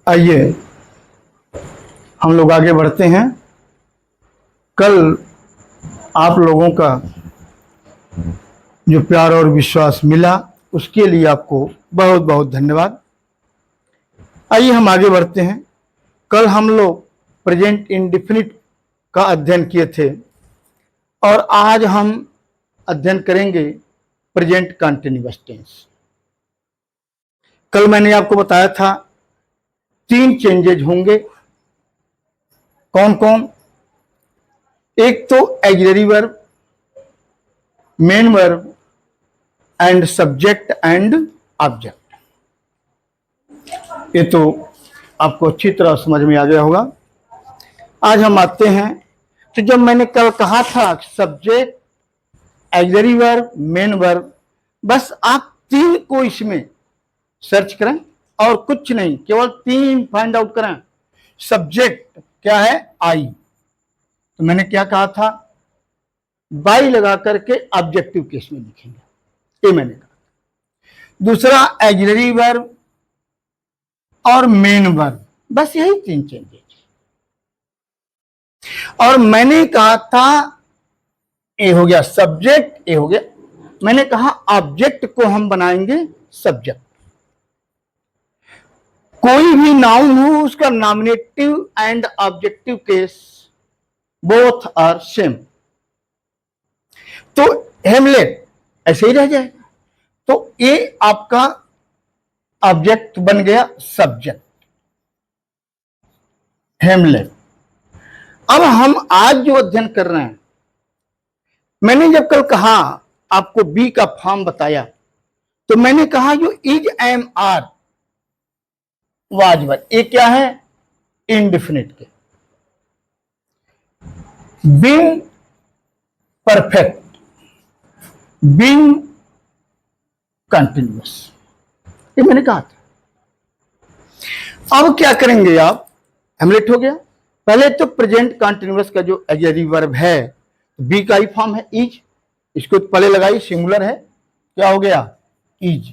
आइए हम लोग आगे बढ़ते हैं। कल आप लोगों का जो प्यार और विश्वास मिला उसके लिए आपको बहुत बहुत धन्यवाद। आइए हम आगे बढ़ते हैं। कल हम लोग प्रेजेंट इंडेफिनिट का अध्ययन किए थे और आज हम अध्ययन करेंगे प्रेजेंट कंटीन्यूअस टेंस। कल मैंने आपको बताया था 3 चेंजेज होंगे। कौन कौन? एक तो auxiliary verb, main verb and subject and object. ये तो आपको अच्छी तरह समझ में आ गया होगा। आज हम आते हैं। तो जब मैंने कल कहा था subject, auxiliary verb, main verb, बस आप 3 को इसमें सर्च करें और कुछ नहीं, केवल 3 फाइंड आउट करें। सब्जेक्ट क्या है? आई। तो मैंने क्या कहा था? बाई लगा करके ऑब्जेक्टिव केस में लिखेंगे, ये मैंने कहा। दूसरा ऑक्सिलरी वर्ब और मेन वर्ब, बस यही 3 चेंजेस। और मैंने कहा था ये हो गया सब्जेक्ट, ये हो गया, मैंने कहा ऑब्जेक्ट को हम बनाएंगे सब्जेक्ट। कोई भी नाउन हो उसका nominative and objective case both are same. तो हेमलेट ऐसे ही रह जाएगा। तो ये आपका ऑब्जेक्ट बन गया सब्जेक्ट, हेमलेट। अब हम आज जो अध्ययन कर रहे हैं, मैंने जब कल कहा आपको बी का फॉर्म बताया, तो मैंने कहा जो इज, एम, आर, वाज, वर, ये क्या है? इंडेफिनिट के। बीइंग परफेक्ट, बीइंग कंटिन्यूअस, ये मैंने कहा था। अब क्या करेंगे आप? हेमलेट हो गया। पहले तो प्रेजेंट कंटिन्यूअस का जो ऑक्सिलरी वर्ब है, बी का ही फॉर्म है इज, इसको पहले लगाई, सिंगुलर है, क्या हो गया? इज।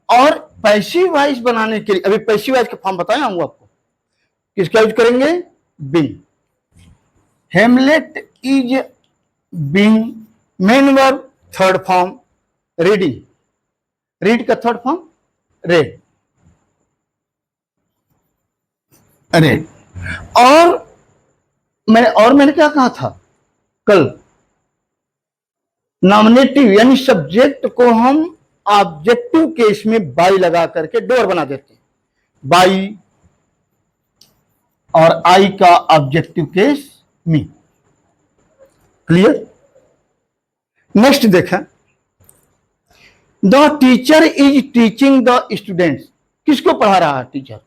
और पैसिव वॉइस बनाने के लिए, अभी पैसिव वॉइस का फॉर्म बताया हूं आपको, किसका यूज करेंगे? Being. Hamlet is being, main verb, third form reading, read का थर्ड फॉर्म रेड, रेड। और मैंने क्या कहा था कल? नॉमिनेटिव यानी सब्जेक्ट को हम ऑब्जेक्टिव केस में बाई लगा करके डोर बना देते हैं। बाई और आई का ऑब्जेक्टिव केस मी। क्लियर? नेक्स्ट देखें, the teacher is teaching the students. किसको पढ़ा रहा है टीचर?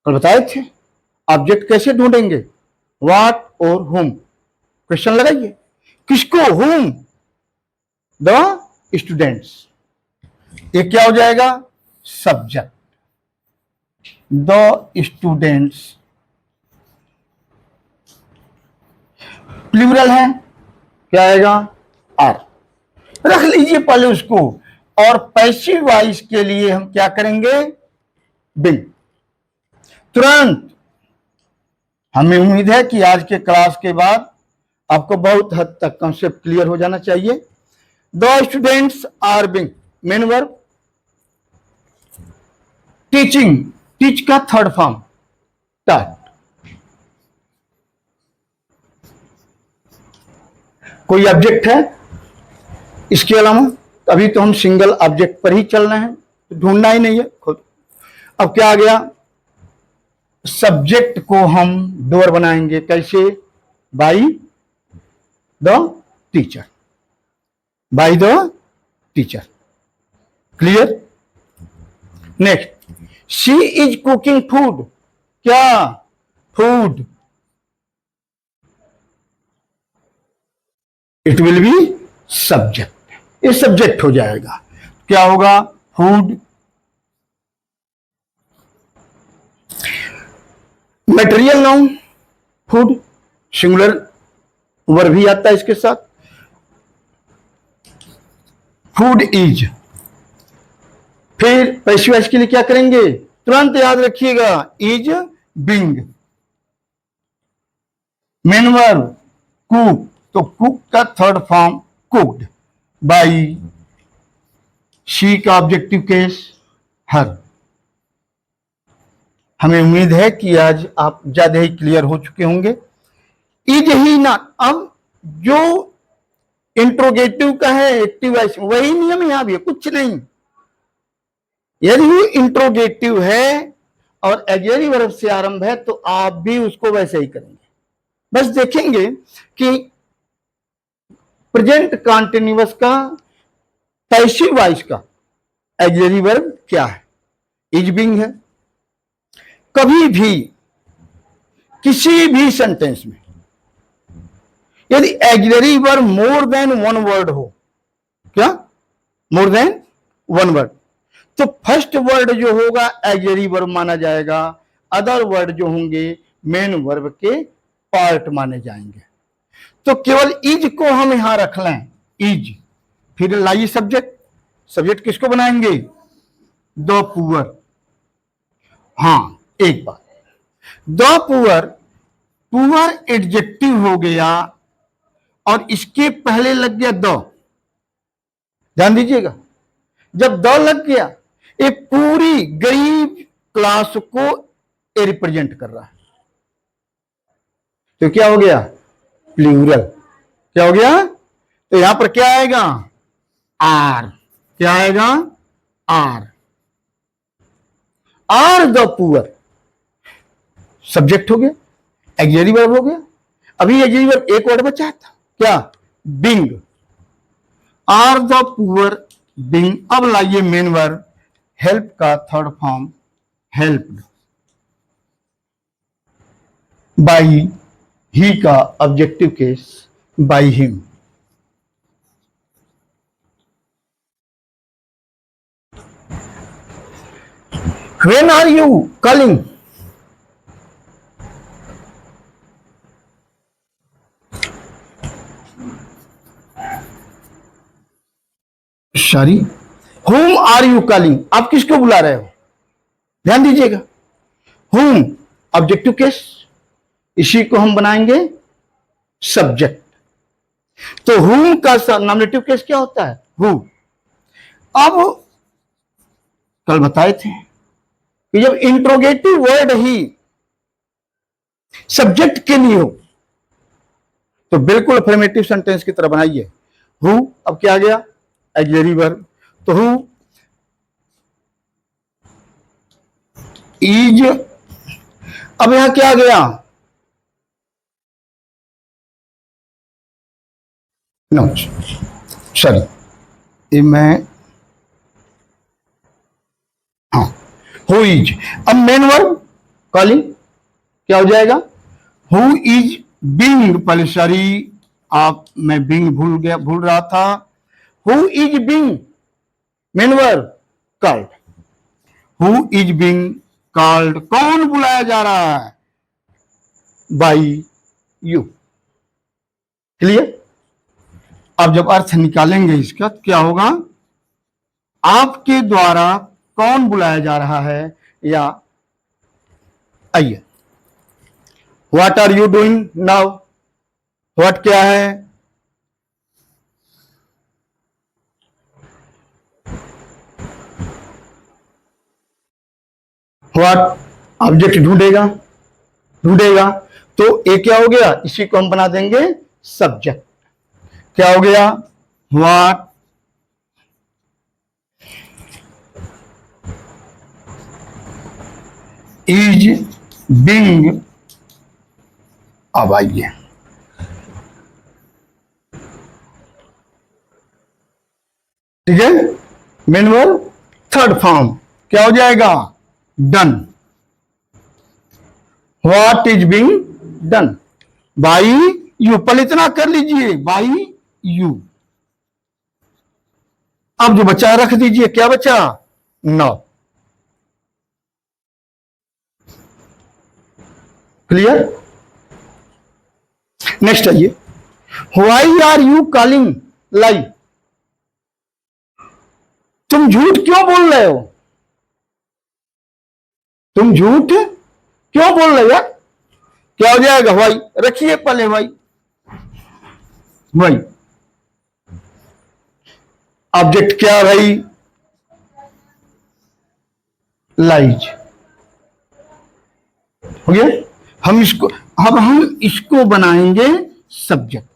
कल बताए थे ऑब्जेक्ट कैसे ढूंढेंगे, व्हाट और हुम। क्वेश्चन लगाइए, किसको? हुम, द स्टूडेंट्स। ये क्या हो जाएगा? Subject, the students. प्लूरल है, क्या आएगा? आर। रख लीजिए पहले उसको। और पैसिव वॉइस के लिए हम क्या करेंगे? बिन। तुरंत। हमें उम्मीद है कि आज के क्लास के बाद आपको बहुत हद तक कॉन्सेप्ट क्लियर हो जाना चाहिए। The students are being, main verb, teaching, teach का थर्ड फॉर्म टॉट। कोई ऑब्जेक्ट है इसके अलावा? अभी तो हम सिंगल ऑब्जेक्ट पर ही चल रहे हैं, तो ढूंढना ही नहीं है खुद। अब क्या आ गया? सब्जेक्ट को हम डोर बनाएंगे, कैसे? By the teacher, by the teacher. Clear? Next, she is cooking food. क्या? Food. It will be subject, ये सब्जेक्ट हो जाएगा। क्या होगा? Food. Material noun food, singular verb भी आता है इसके साथ। Food is. फिर पैसिव वॉइस के लिए क्या करेंगे? तुरंत याद रखिएगा, is being. Main verb cook, तो कुक का third form cooked. By, she का ऑब्जेक्टिव केस हर। हमें उम्मीद है कि आज आप ज्यादा ही क्लियर हो चुके होंगे। इज ही ना, अब जो इंट्रोगेटिव का है एक्टिव वॉइस, वही नियम यहां भी है, कुछ नहीं। यदि इंट्रोगेटिव है और ऑक्सिलरी वर्ब से आरंभ है तो आप भी उसको वैसे ही करेंगे। बस देखेंगे कि प्रेजेंट कॉन्टिन्यूअस का पैसिव वॉइस का ऑक्सिलरी वर्ब क्या है, इज बिंग है। कभी भी किसी भी सेंटेंस में यदि auxiliary verb more than one word हो, क्या मोर देन वन वर्ड, तो फर्स्ट वर्ड जो होगा ऑक्सिलरी वर्ब माना जाएगा, अदर वर्ड जो होंगे मेन वर्ब के पार्ट माने जाएंगे। तो केवल इज को हम यहां रख लें, इज, फिर लाइए सब्जेक्ट। सब्जेक्ट किसको बनाएंगे, द पुअर। हाँ, एक बात, द पुअर, पुअर एडजेक्टिव हो गया और इसके पहले लग गया द। ध्यान दीजिएगा, जब द लग गया, ये पूरी गरीब क्लास को रिप्रेजेंट कर रहा है, तो क्या हो गया, प्लूरल। क्या हो गया, तो यहां पर क्या आएगा, आर। क्या आएगा, are. Are the poor subject हो गया, ऑक्सिलरी वर्ब हो गया। अभी ऑक्सिलरी वर्ब एक वर्ड बचा था, क्या, being. Are the poor being. अब लाइए मेन वर्ब, हेल्प का third form helped. By, he का objective case by him. When are you calling, sorry, whom are you calling, आप किसको बुला रहे हो। ध्यान दीजिएगा, whom ऑब्जेक्टिव केस, इसी को हम बनाएंगे सब्जेक्ट। तो whom का नॉमिनेटिव केस क्या होता है, who। अब कल बताए थे कि जब इंट्रोगेटिव वर्ड ही सब्जेक्ट के लिए हो तो बिल्कुल अफर्मेटिव सेंटेंस की तरह बनाइए। हु, अब क्या आ गया, ऑक्सिलरी वर्ब। तो हु इज, अब यहां क्या आ गया, नो सॉरी, ये मैं, हाँ, हु इज। अब मेन वर्ब कॉलिंग क्या हो जाएगा, हु इज बिंग। पहले सॉरी, आप, मैं बिंग भूल रहा था। Who is being, main verb called. Who is being called, कौन बुलाया जा रहा है, बाई यू। क्लियर। अब जब अर्थ निकालेंगे इसका तो क्या होगा, आपके द्वारा कौन बुलाया जा रहा है, या आइए, what are you doing now, what क्या है, व्हाट ऑब्जेक्ट ढूंढेगा, तो ये क्या हो गया, इसी को हम बना देंगे सब्जेक्ट। क्या हो गया, व्हाट इज बिंग। अब आइए, ठीक है, मेन वर्ब थर्ड फॉर्म क्या हो जाएगा, done. What is being done by you. पहले इतना कर लीजिए, बाई यू। अब जो बचा रख दीजिए, क्या बचा, नाउ। क्लियर। नेक्स्ट आइए, व्हाई आर यू कॉलिंग लाई, तुम झूठ क्यों बोल रहे हो। तुम झूठ क्यों बोल रहे यार? क्या हो जाएगा? वाई रखिए पहले, वाई वाई ऑब्जेक्ट क्या है भाई? लाइज। हो गया। हम इसको बनाएंगे सब्जेक्ट,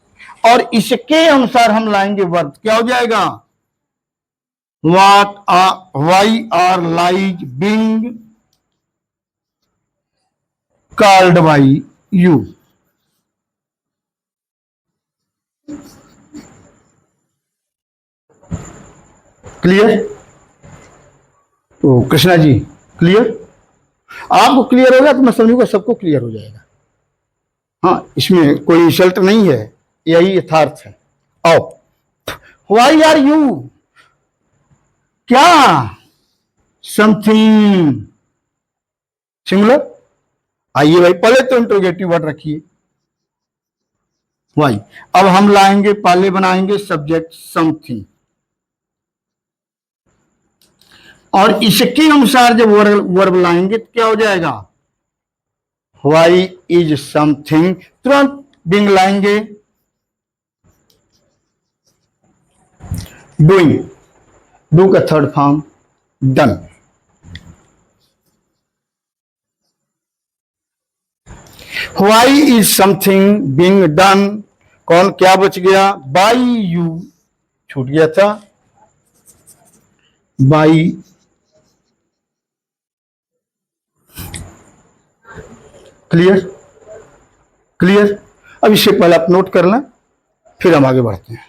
और इसके अनुसार हम लाएंगे वर्ब। क्या हो जाएगा? Y are lies being called by you. Clear? तो कृष्णा जी क्लियर? आपको क्लियर होगा तो मैं समझूंगा सबको क्लियर हो जाएगा। हाँ, इसमें कोई इंसल्ट नहीं है, यही यथार्थ है। आओ, वाई आर यू, क्या? Something singular. आइए भाई, पहले तो इंट्रोगेटिव वर्ड रखिए, वाई। अब हम लाएंगे, पहले बनाएंगे सब्जेक्ट समथिंग, और इसके अनुसार जब वर्ब लाएंगे तो क्या हो जाएगा? Y is something. तुरंत बिंग लाएंगे, डूइंग, डू का third form done. Y is something being done. कौन क्या बच गया? बाई यू छूट गया था, बाई। क्लियर? क्लियर? अब इससे पहले आप नोट कर लें, फिर हम आगे बढ़ते हैं।